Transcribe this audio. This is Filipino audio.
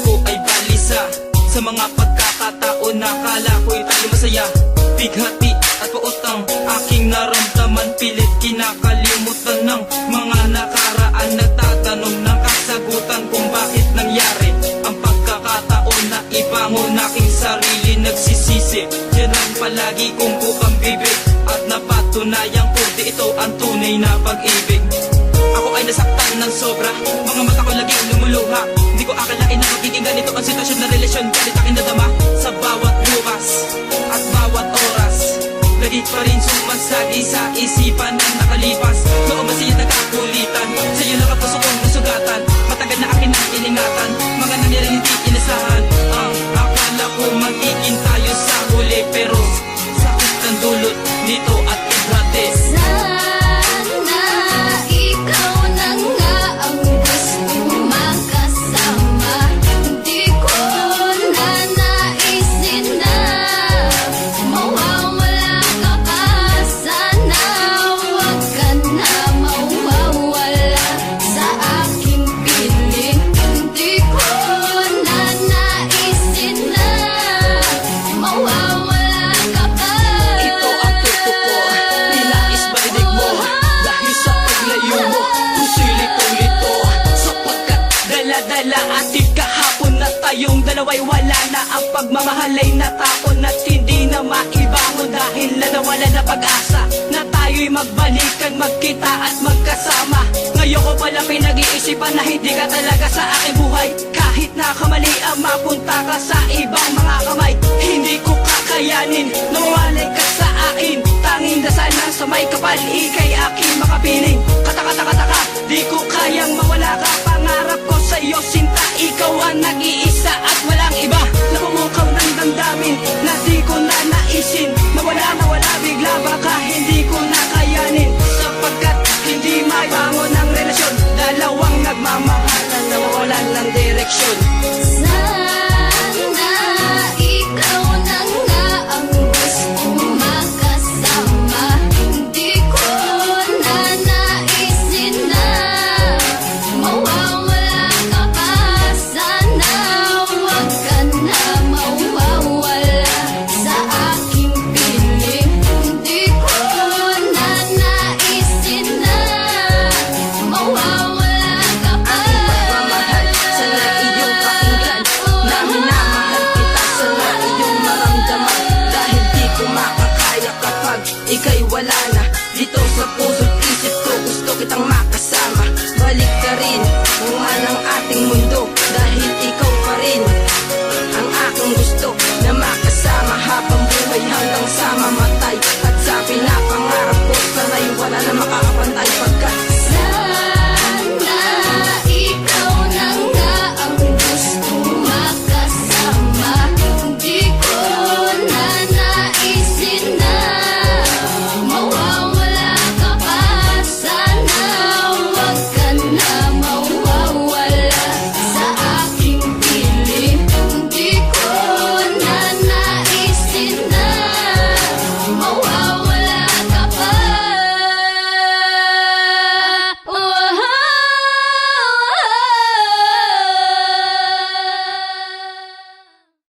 ko ay balisa sa mga pagkakataon na kala ko'y tayo masaya. Bighati at pautang aking naramdaman, pilit kinakalimutan ng mga nakaraan. Nagtatanong ng kasagutan kung bakit nangyari ang pagkakataon na ibangon aking sarili. Nagsisisi, yan ang palagi kong bukang bibig, at napatunayan ko di ito ang tunay na pag-ibig. Ako ay nasaktan ng sobra, mga mata ko laging lumuluha. Hindi ko akalain na magiging ganito ang sitwasyon na relasyon. Galit aking nadama sa bawat bukas at bawat oras. Lagi pa rin sumasagi sa isipan ng nakalipas. Noon ba siya nagkakulitan, sa'yo lang ang puso kong nasugatan. Matagal na akin ang iningatan, mga nangyaring hindi inasahan. Ang akala ko magiging tayo sa huli, pero sakit ang dulot nito at ibrates. Atit kahapon na tayong dalawa'y wala na. Ang pagmamahal ay natapon at hindi na maibangon, dahil na nawala na pag-asa na tayo'y magbalikan, magkita at magkasama. Ngayon ko pala pinag-iisipan na hindi ka talaga sa aking buhay. Kahit nakamali ang mapunta ka sa ibang mga kamay, hindi ko kakayanin na mawalay ka sa akin. Tanging dasal na sa may kapal, ika'y aking makapiling. Kataka-taka-taka, di ko kayang mawala ka. Pangarap ko sa'yo sinta, ikaw ang nag-iisip.